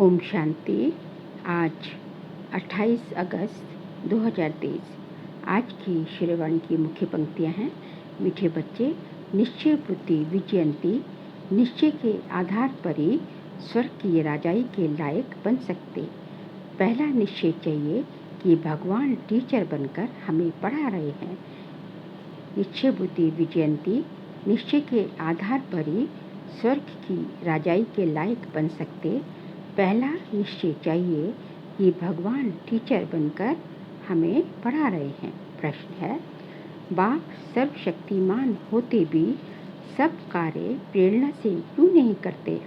ओम शांति। आज 28 अगस्त 2023। आज की श्रीवाणी की मुख्य पंक्तियां हैं। मीठे बच्चे, निश्चय बुद्धि विजयंती, निश्चय के आधार पर ही स्वर्ग की राजाई के लायक बन सकते। पहला निश्चय चाहिए कि भगवान टीचर बनकर हमें पढ़ा रहे हैं। निश्चय बुद्धि विजयंती, निश्चय के आधार पर ही स्वर्ग की राजाई के लायक बन सकते। पहला निश्चय चाहिए कि भगवान टीचर बनकर हमें पढ़ा रहे हैं। प्रश्न है, बाप सर्वशक्तिमान होते भी सब कार्य प्रेरणा से क्यों नहीं करते?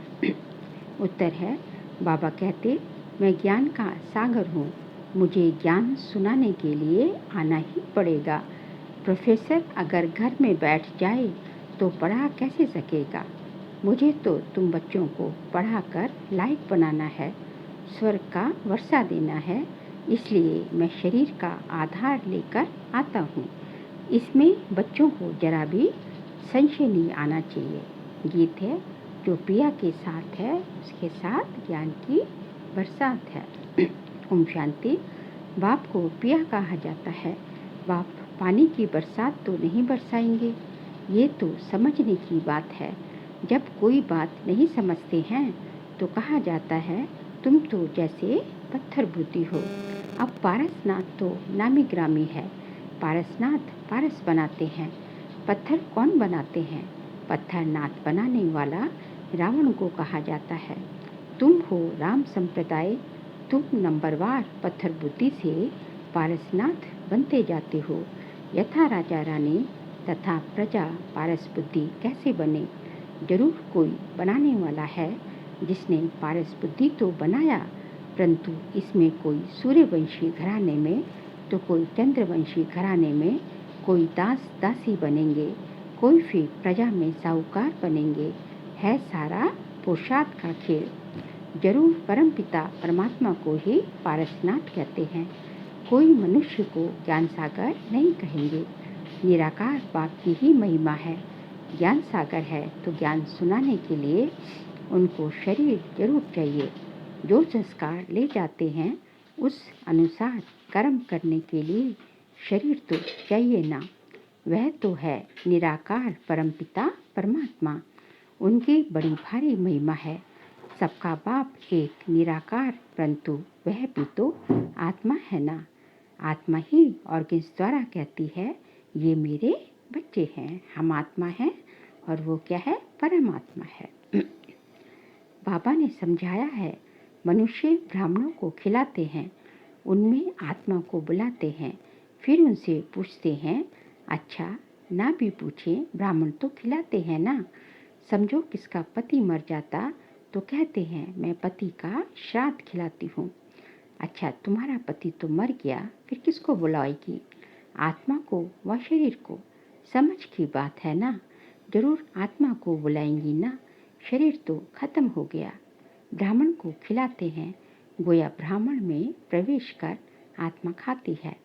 उत्तर है, बाबा कहते, मैं ज्ञान का सागर हूँ, मुझे ज्ञान सुनाने के लिए आना ही पड़ेगा। प्रोफेसर अगर घर में बैठ जाए तो पढ़ा कैसे सकेगा? मुझे तो तुम बच्चों को पढ़ाकर लायक बनाना है, स्वर्ग का वर्षा देना है, इसलिए मैं शरीर का आधार लेकर आता हूँ। इसमें बच्चों को जरा भी संशय नहीं आना चाहिए। गीत है जो पिया के साथ है, उसके साथ ज्ञान की बरसात है। ओम शांति। बाप को पिया कहा जाता है। बाप पानी की बरसात तो नहीं बरसाएंगे, ये तो समझने की बात है। जब कोई बात नहीं समझते हैं तो कहा जाता है, तुम तो जैसे पत्थर बुद्धि हो। अब पारसनाथ तो नामी ग्रामी है। पारसनाथ पारस बनाते हैं। पत्थर कौन बनाते हैं? पत्थर नाथ बनाने वाला रावण को कहा जाता है। तुम हो राम संप्रदाय, तुम नंबरवार पत्थर बुद्धि से पारसनाथ बनते जाते हो। यथा राजा रानी तथा प्रजा पारस बुद्धि कैसे बने? जरूर कोई बनाने वाला है जिसने पारस बुद्धि तो बनाया, परंतु इसमें कोई सूर्यवंशी घराने में तो कोई चंद्रवंशी घराने में, कोई दास दासी बनेंगे, कोई फिर प्रजा में साहूकार बनेंगे। है सारा पुरुषार्थ का खेल। जरूर परमपिता परमात्मा को ही पारसनाथ कहते हैं। कोई मनुष्य को ज्ञान सागर नहीं कहेंगे। निराकार बाप की ही महिमा है। ज्ञान सागर है तो ज्ञान सुनाने के लिए उनको शरीर जरूर चाहिए। जो संस्कार ले जाते हैं उस अनुसार कर्म करने के लिए शरीर तो चाहिए ना। वह तो है निराकार परमपिता परमात्मा, उनकी बड़ी भारी महिमा है। सबका बाप एक निराकार, परंतु वह भी तो आत्मा है ना। आत्मा ही ऑर्गन्स द्वारा कहती है, ये मेरे बच्चे हैं, हम आत्मा हैं और वो क्या है? परमात्मा है। बाबा ने समझाया है, मनुष्य ब्राह्मणों को खिलाते हैं, उनमें आत्मा को बुलाते हैं, फिर उनसे पूछते हैं। अच्छा, ना भी पूछें, ब्राह्मण तो खिलाते हैं ना। समझो किसका पति मर जाता तो कहते हैं, मैं पति का श्राद्ध खिलाती हूँ। अच्छा, तुम्हारा पति तो मर गया, फिर किसको बुलाएगी? आत्मा को व शरीर को। समझ की बात है ना। जरूर आत्मा को बुलाएंगी ना, शरीर तो खत्म हो गया। ब्राह्मण को खिलाते हैं, गोया ब्राह्मण में प्रवेश कर आत्मा खाती है।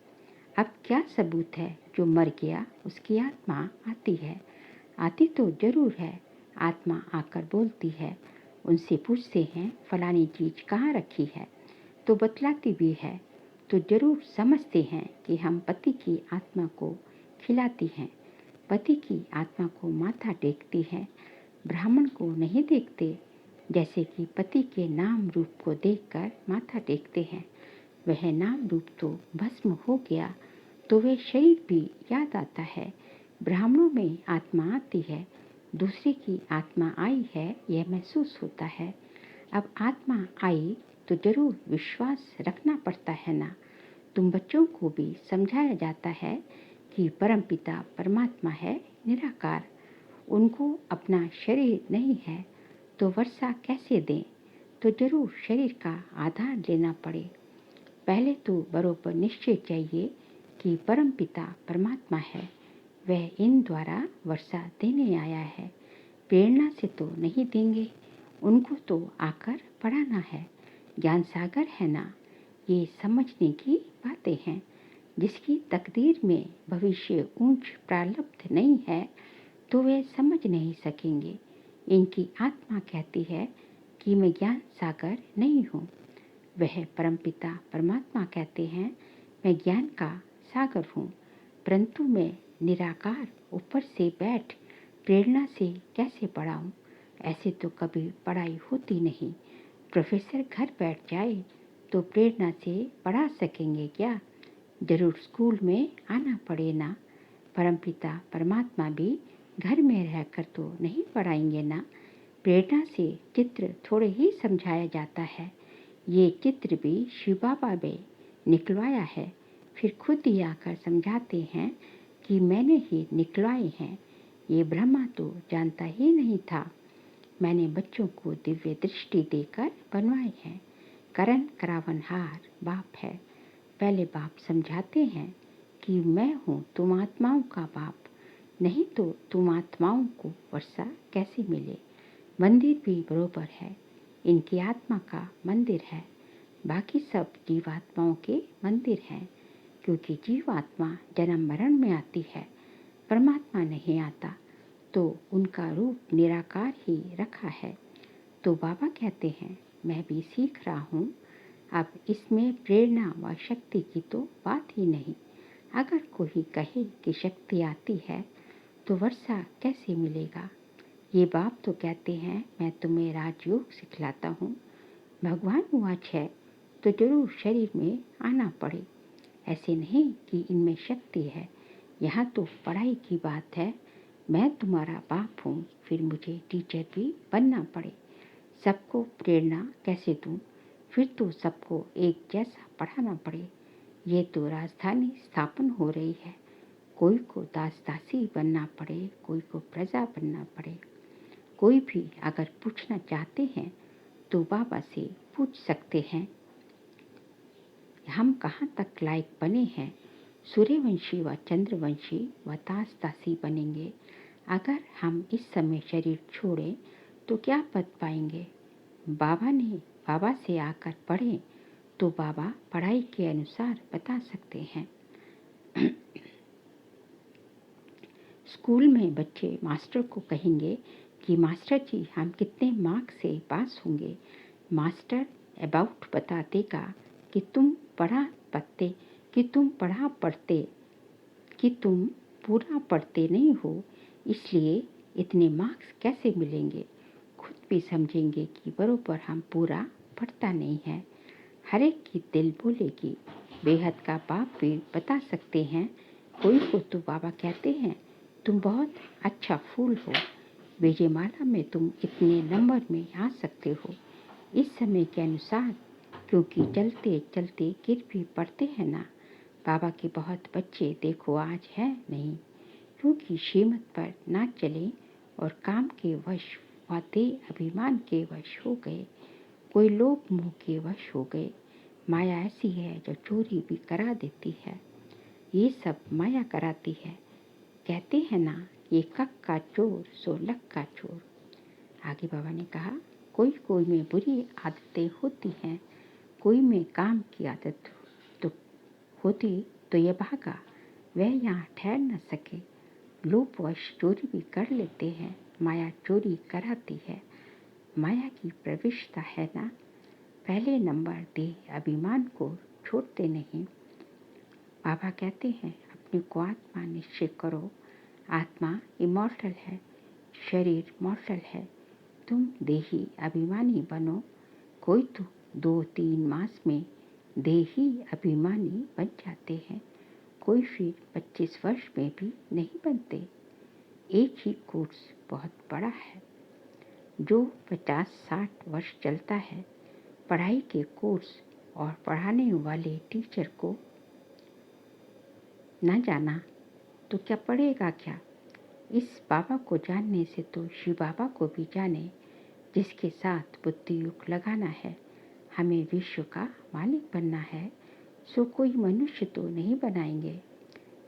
अब क्या सबूत है जो मर गया उसकी आत्मा आती है? आती तो जरूर है। आत्मा आकर बोलती है। उनसे पूछते हैं, फलानी चीज कहाँ रखी है, तो बतलाती भी है। तो जरूर समझते हैं कि हम पति की आत्मा को खिलाती हैं। पति की आत्मा को माथा टेकती है, ब्राह्मण को नहीं देखते। जैसे कि पति के नाम रूप को देखकर माथा टेकते हैं, वह नाम रूप तो भस्म हो गया तो वह शरीर भी याद आता है। ब्राह्मणों में आत्मा आती है, दूसरे की आत्मा आई है, यह महसूस होता है। अब आत्मा आई तो जरूर विश्वास रखना पड़ता है ना। तुम बच्चों को भी समझाया जाता है कि परमपिता परमात्मा है निराकार, उनको अपना शरीर नहीं है तो वर्षा कैसे दें? तो जरूर शरीर का आधार लेना पड़े। पहले तो बरोबर निश्चय चाहिए कि परमपिता परमात्मा है, वह इन द्वारा वर्षा देने आया है। प्रेरणा से तो नहीं देंगे, उनको तो आकर पढ़ाना है। ज्ञान सागर है ना, ये समझने की बातें हैं। जिसकी तकदीर में भविष्य ऊंच प्रारब्ध नहीं है तो वे समझ नहीं सकेंगे। इनकी आत्मा कहती है, कि मैं ज्ञान सागर नहीं हूँ। वह परमपिता परमात्मा कहते हैं, मैं ज्ञान का सागर हूँ, परंतु मैं निराकार ऊपर से बैठ प्रेरणा से कैसे पढ़ाऊँ? ऐसे तो कभी पढ़ाई होती नहीं। प्रोफेसर घर बैठ जाए तो प्रेरणा से पढ़ा सकेंगे क्या? जरूर स्कूल में आना पड़े ना। परमपिता परमात्मा भी घर में रहकर तो नहीं पढ़ाएंगे ना। प्रेरणा से चित्र थोड़े ही समझाया जाता है। ये चित्र भी शिव बाबा ने निकलवाया है, फिर खुद ही आकर समझाते हैं कि मैंने ही निकलवाए हैं। ये ब्रह्मा तो जानता ही नहीं था। मैंने बच्चों को दिव्य दृष्टि देकर बनवाए हैं। करण करावनहार बाप है। पहले बाप समझाते हैं कि मैं हूँ तुम आत्माओं का बाप, नहीं तो तुम आत्माओं को वर्षा कैसे मिले? मंदिर भी बरोबर है, इनकी आत्मा का मंदिर है, बाकी सब जीवात्माओं के मंदिर हैं। क्योंकि जीवात्मा जन्म मरण में आती है, परमात्मा नहीं आता, तो उनका रूप निराकार ही रखा है। तो बाबा कहते हैं, मैं भी सीख रहा हूँ। अब इसमें प्रेरणा व शक्ति की तो बात ही नहीं। अगर कोई कहे कि शक्ति आती है तो वर्षा कैसे मिलेगा? ये बाप तो कहते हैं, मैं तुम्हें राजयोग सिखलाता हूँ। भगवान वाच है तो जरूर शरीर में आना पड़े। ऐसे नहीं कि इनमें शक्ति है। यहाँ तो पढ़ाई की बात है। मैं तुम्हारा बाप हूँ, फिर मुझे टीचर भी बनना पड़े। सबको प्रेरणा कैसे दूँ? फिर तो सबको एक जैसा पढ़ाना पड़े। ये तो राजधानी स्थापन हो रही है। कोई को दास दासी बनना पड़े, कोई को प्रजा बनना पड़े। कोई भी अगर पूछना चाहते हैं तो बाबा से पूछ सकते हैं, हम कहाँ तक लायक बने हैं? सूर्यवंशी व चंद्रवंशी व दास दासी बनेंगे। अगर हम इस समय शरीर छोड़ें तो क्या पद पाएंगे? बाबा से आकर पढ़ें तो बाबा पढ़ाई के अनुसार बता सकते हैं। स्कूल में बच्चे मास्टर को कहेंगे कि मास्टर जी हम कितने मार्क्स से पास होंगे? मास्टर अबाउट बता देगा कि तुम पढ़ा पढ़ते कि तुम पूरा पढ़ते नहीं हो, इसलिए इतने मार्क्स कैसे मिलेंगे? खुद भी समझेंगे कि बरोबर हम पूरा पढ़ता नहीं है। हर एक की दिल बोलेगी। बेहद का बाप भी बता सकते हैं। कोई को तो बाबा कहते हैं, तुम बहुत अच्छा फूल हो, विजयमाला में तुम इतने नंबर में आ सकते हो। इस समय के अनुसार, क्योंकि चलते चलते गिर भी पड़ते हैं ना। बाबा के बहुत बच्चे देखो आज है नहीं, क्योंकि श्रीमत पर ना चले और काम के वश व देह अभिमान के वश हो गए। कोई लोभ मोह के वश हो गए। माया ऐसी है जो चोरी भी करा देती है। ये सब माया कराती है। कहते हैं ना, ये कक का चोर सो लक का चोर। आगे बाबा ने कहा, कोई कोई में बुरी आदतें होती हैं, कोई में काम की आदत तो होती तो ये भागा, वह यहाँ ठहर न सके। लोभवश चोरी भी कर लेते हैं, माया चोरी कराती है। माया की प्रविष्टता है ना। पहले नंबर देह अभिमान को छोड़ते नहीं। बाबा कहते हैं, अपने को आत्मा निश्चय करो। आत्मा इमॉर्टल है, शरीर मॉर्टल है। तुम देही अभिमानी बनो। कोई तो 2-3 मास में देही अभिमानी बन जाते हैं, कोई फिर 25 वर्ष में भी नहीं बनते। एक ही कोर्स बहुत बड़ा है जो 50-60 वर्ष चलता है। पढ़ाई के कोर्स और पढ़ाने वाले टीचर को न जाना तो क्या पढ़ेगा क्या? इस बाबा को जानने से तो शिव बाबा को भी जाने, जिसके साथ बुद्धि युग लगाना है। हमें विश्व का मालिक बनना है, सो कोई मनुष्य तो नहीं बनाएंगे।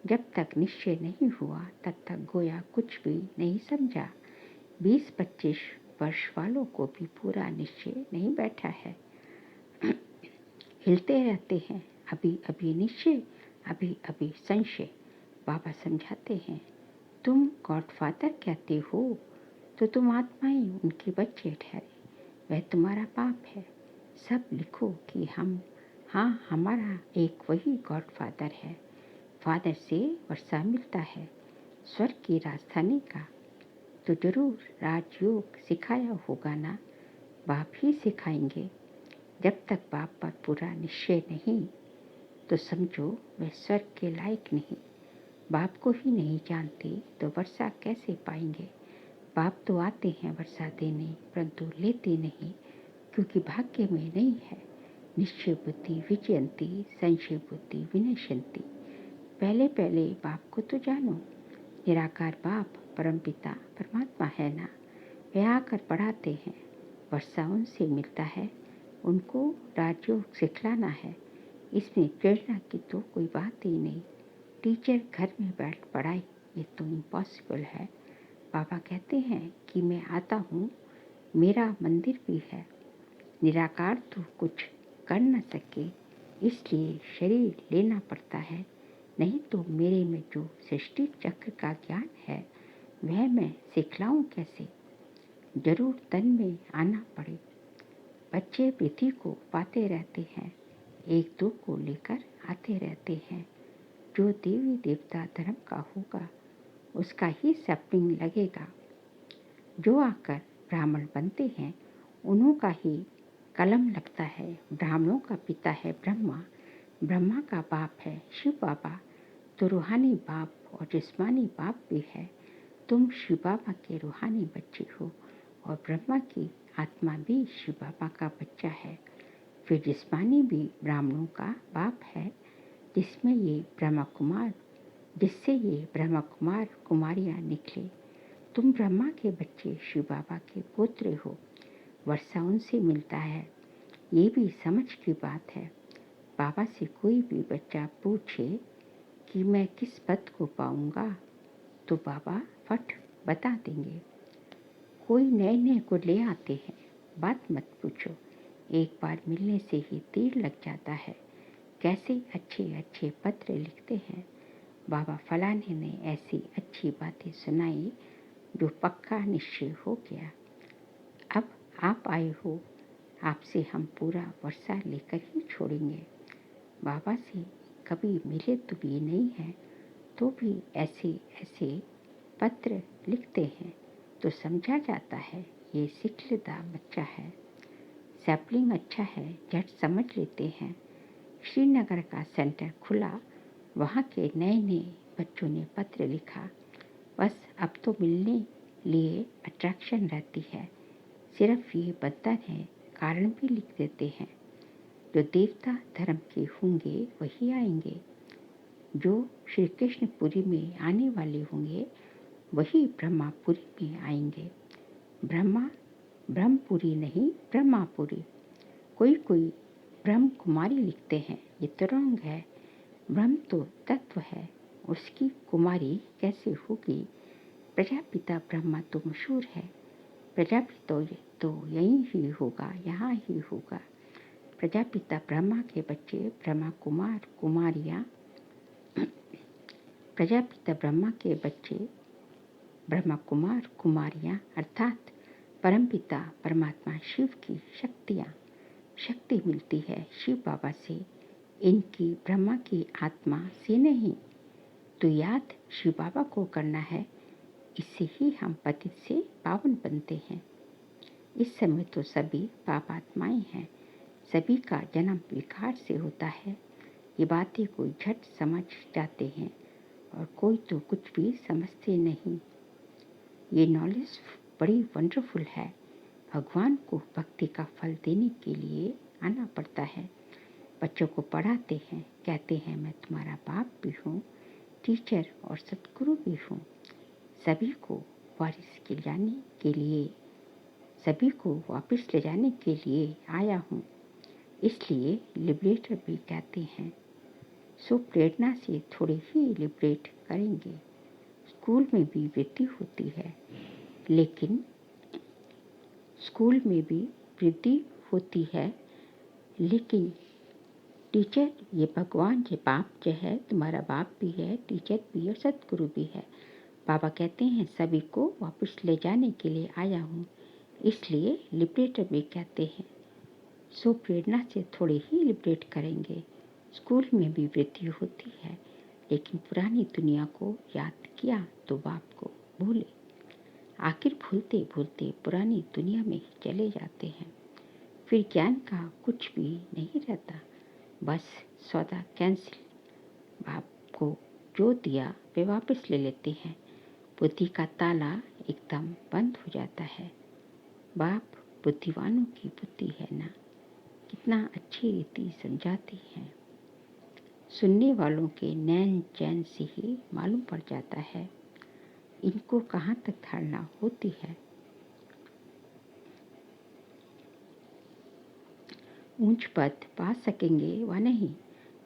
जब तक निश्चय नहीं हुआ तब तक गोया कुछ भी नहीं समझा। 20-25 वर्ष वालों को भी पूरा निश्चय नहीं बैठा है। हिलते रहते हैं, अभी अभी निश्चय, अभी अभी संशय। बाबा समझाते हैं, तुम गॉडफादर कहते हो तो तुम आत्माएं उनके बच्चे ठहरे। वह तुम्हारा बाप है। सब लिखो कि हाँ, हमारा एक वही गॉडफादर है। फादर से वर्षा मिलता है, स्वर्ग की राजधानी का। तो जरूर राजयोग सिखाया होगा ना, बाप ही सिखाएंगे। जब तक बाप पर पूरा निश्चय नहीं तो समझो वह स्वर्ग के लायक नहीं। बाप को ही नहीं जानते तो वर्षा कैसे पाएंगे। बाप तो आते हैं वर्षा देने, परंतु लेते नहीं, क्योंकि भाग्य में नहीं है। निश्चय बुद्धि विजयंती, संशय बुद्धि विनश्यंती। पहले पहले बाप को तो जानो। निराकार बाप परमपिता परमात्मा है ना, वे आकर पढ़ाते हैं। वर्षा उनसे मिलता है, उनको राजयोग सिखलाना है। इसमें प्रेरणा की तो कोई बात ही नहीं। टीचर घर में बैठ पढ़ाए, ये तो इम्पॉसिबल है। पापा कहते हैं कि मैं आता हूँ, मेरा मंदिर भी है। निराकार तो कुछ कर न सके, इसलिए शरीर लेना पड़ता है। नहीं तो मेरे में जो सृष्टि चक्र का ज्ञान है वह मैं सिखलाऊं कैसे। जरूर तन में आना पड़े। बच्चे पृथ्वी को पाते रहते हैं, एक दो को लेकर आते रहते हैं। जो देवी देवता धर्म का होगा उसका ही सैपलिंग लगेगा। जो आकर ब्राह्मण बनते हैं उन्हों का ही कलम लगता है। ब्राह्मणों का पिता है ब्रह्मा, ब्रह्मा का बाप है शिव बाबा। तो रूहानी बाप और जिस्मानी बाप भी है। तुम शिव बाबा के रूहानी बच्चे हो और ब्रह्मा की आत्मा भी शिव बाबा का बच्चा है। फिर जिस्मानी भी ब्राह्मणों का बाप है, जिससे ये ब्रह्मा कुमार कुमारियाँ निकले। तुम ब्रह्मा के बच्चे शिव बाबा के पुत्र हो। वर्षा उनसे मिलता है, ये भी समझ की बात है। बाबा से कोई भी बच्चा पूछे कि मैं किस पद को पाऊंगा तो बाबा फट बता देंगे। कोई नए नए को ले आते हैं, बात मत पूछो, एक बार मिलने से ही तीर लग जाता है। कैसे अच्छे अच्छे पत्र लिखते हैं। बाबा फलाने ने ऐसी अच्छी बातें सुनाई जो पक्का निश्चय हो गया। अब आप आए हो, आपसे हम पूरा वर्षा लेकर ही छोड़ेंगे। बाबा से कभी मिले तो भी नहीं है, तो भी ऐसे ऐसे पत्र लिखते हैं तो समझा जाता है ये सिखलदा बच्चा है। सैपलिंग अच्छा है, झट समझ लेते हैं। श्रीनगर का सेंटर खुला, वहाँ के नए नए बच्चों ने पत्र लिखा। बस अब तो मिलने लिए अट्रैक्शन रहती है। सिर्फ ये बंधन है, कारण भी लिख देते हैं। जो देवता धर्म के होंगे वही आएंगे। जो श्री कृष्णपुरी में आने वाले होंगे वही ब्रह्मापुरी में आएंगे। ब्रह्मपुरी नहीं, ब्रह्मापुरी। कोई ब्रह्म कुमारी लिखते हैं, ये तो रॉन्ग है। ब्रह्म तो तत्व है, उसकी कुमारी कैसे होगी। प्रजापिता ब्रह्मा तो मशहूर है। प्रजापिता तो यहीं ही होगा, यहाँ ही होगा। प्रजापिता ब्रह्मा के बच्चे ब्रह्मा कुमार कुमारियाँ। प्रजापिता ब्रह्मा के बच्चे ब्रह्मा कुमार कुमारियाँ अर्थात परमपिता परमात्मा शिव की शक्ति मिलती है शिव बाबा से, इनकी ब्रह्मा की आत्मा से नहीं। तो याद शिव बाबा को करना है, इससे ही हम पतित से पावन बनते हैं। इस समय तो सभी पापात्माएं हैं, सभी का जन्म विकार से होता है। ये बातें कोई झट समझ जाते हैं और कोई तो कुछ भी समझते नहीं। ये नॉलेज बड़ी वंडरफुल है। भगवान को भक्ति का फल देने के लिए आना पड़ता है। बच्चों को पढ़ाते हैं, कहते हैं मैं तुम्हारा बाप भी हूँ, टीचर और सतगुरु भी हूँ। सभी को वापस ले जाने के लिए आया हूँ, इसलिए लिबरेटर भी कहते हैं। सो प्रेरणा से थोड़े ही लिबरेट करेंगे। स्कूल में भी वृद्धि होती है, लेकिन टीचर ये भगवान ये बाप जो है, तुम्हारा बाप भी है, टीचर भी और सतगुरु भी है। बाबा कहते हैं सभी को वापस ले जाने के लिए आया हूँ, इसलिए लिबरेटर भी कहते हैं। सो प्रेरणा से थोड़े ही लिबरेट करेंगे। स्कूल में भी वृद्धि होती है, लेकिन पुरानी दुनिया को याद किया तो बाप को भूले। आखिर भूलते भूलते पुरानी दुनिया में ही चले जाते हैं। फिर ज्ञान का कुछ भी नहीं रहता, बस सौदा कैंसिल। बाप को जो दिया वे वापस ले लेते हैं। बुद्धि का ताला एकदम बंद हो जाता है। बाप बुद्धिवानों की बुद्धि है ना, कितना अच्छी रीति समझाती हैं। सुनने वालों के नैन चैन से ही मालूम पड़ जाता है इनको कहाँ तक धारणा होती है। ऊंच पद पा सकेंगे व नहीं,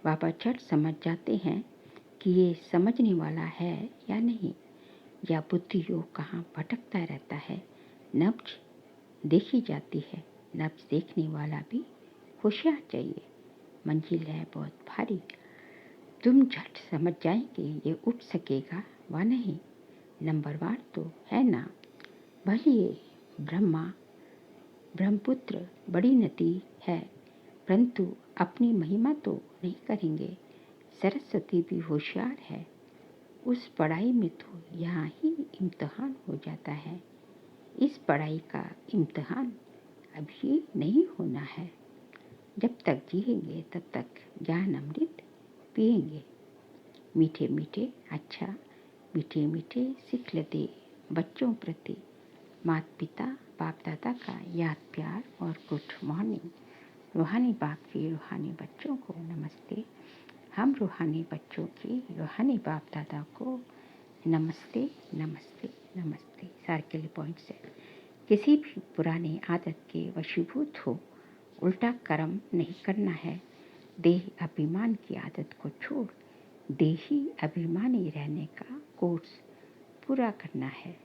बाबा झट समझ जाते हैं कि ये समझने वाला है या नहीं, या बुद्धि योग कहाँ भटकता रहता है। नब्ज देखी जाती है, नब्ज देखने वाला भी होशियार चाहिए। मंजिल है बहुत भारी, तुम झट समझ जाएंगे ये उठ सकेगा व नहीं। नंबरवार तो है ना, भले ये ब्रह्मपुत्र बड़ी नदी है, परंतु अपनी महिमा तो नहीं करेंगे। सरस्वती भी होशियार है, उस पढ़ाई में तो यहाँ ही इम्तहान हो जाता है। इस पढ़ाई का इम्तहान अभी नहीं होना है। जब तक जिएंगे तब तक ज्ञान अमृत पिएंगे। मीठे मीठे अच्छा मीठे मीठे सिख लेते बच्चों प्रति माता पिता बाप दादा का याद प्यार और गुड मॉर्निंग। रूहानी बाप के रूहानी बच्चों को नमस्ते। हम रूहानी बच्चों के रूहानी बाप दादा को नमस्ते नमस्ते नमस्ते। सर्किल पॉइंट से किसी भी पुरानी आदत के वशीभूत हो उल्टा कर्म नहीं करना है। देह अभिमान की आदत को छोड़ देही अभिमानी रहने का कोर्स पूरा करना है।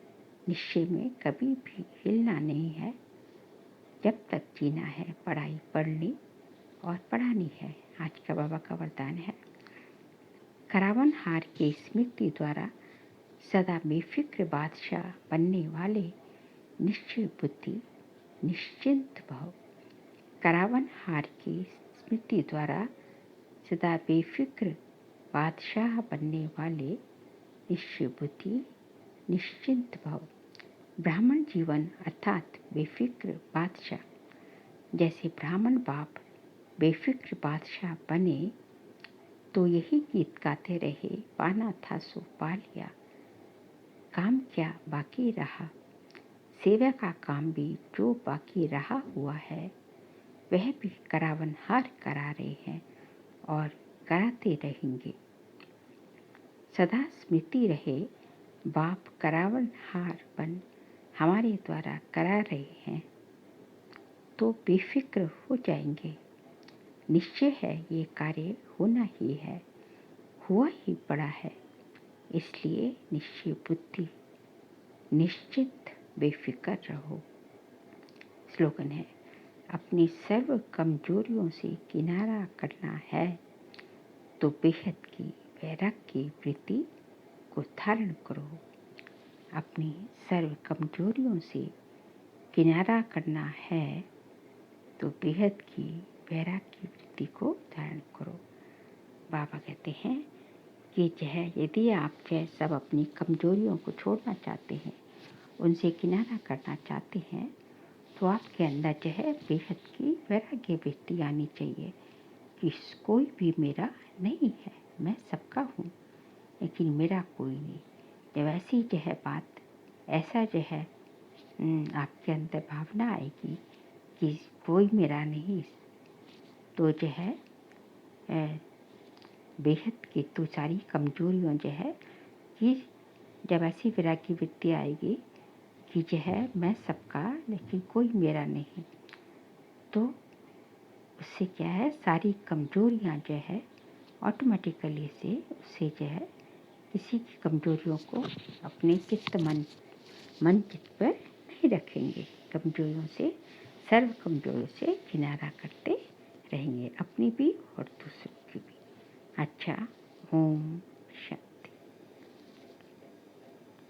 निश्चय में कभी भी हिलना नहीं है। जब तक जीना है पढ़ाई पढ़नी और पढ़ानी है। आज का बाबा का वरदान है, करावन हार की स्मृति द्वारा सदा बेफिक्र बादशाह बनने वाले निश्चय बुद्धि निश्चिंत भाव। करावन हार की स्मृति द्वारा सदा बेफिक्र बादशाह बनने वाले निश्चय बुद्धि निश्चिंत भाव। ब्राह्मण जीवन अर्थात बेफिक्र बादशाह। जैसे ब्राह्मण बाप बेफिक्र बादशाह बने तो यही गीत गाते रहे, पाना था सो पा लिया, काम क्या बाकी रहा। सेवा का काम भी जो बाकी रहा हुआ है वह भी करावन हार करा रहे हैं और कराते रहेंगे। सदा स्मृति रहे बाप करावन हार बन हमारे द्वारा करा रहे हैं तो बेफिक्र हो जाएंगे। निश्चय है ये कार्य होना ही है, हुआ ही पड़ा है। इसलिए निश्चय बुद्धि निश्चित बेफिक्र रहो। स्लोगन है, अपनी सर्व कमजोरियों से किनारा करना है तो बेहद की वैराग्य की वृत्ति को धारण करो। अपनी सर्व कमजोरियों से किनारा करना है तो बेहद की वैराग्य की वृत्ति को धारण करो। बाबा कहते हैं कि यदि आप सब अपनी कमजोरियों को छोड़ना चाहते हैं, उनसे किनारा करना चाहते हैं, तो आपके अंदर बेहद की वैराग्य वृत्ति आनी चाहिए कि कोई भी मेरा नहीं है, मैं सबका हूँ, लेकिन मेरा कोई नहीं। जब ऐसी बात ऐसा आपके अंदर भावना आएगी कि कोई मेरा नहीं, तो बेहद की तो सारी कमजोरियों कि जब ऐसी वैराग्य वृत्ति आएगी कि मैं सबका लेकिन कोई मेरा नहीं, तो उससे सारी कमजोरियां ऑटोमेटिकली से उससे किसी की कमजोरियों को अपने चित्त मन चित्त पर नहीं रखेंगे। कमजोरियों से सर्व कमजोरियों से किनारा करते रहेंगे, अपनी भी और दूसरों की भी। अच्छा, ओम शांति।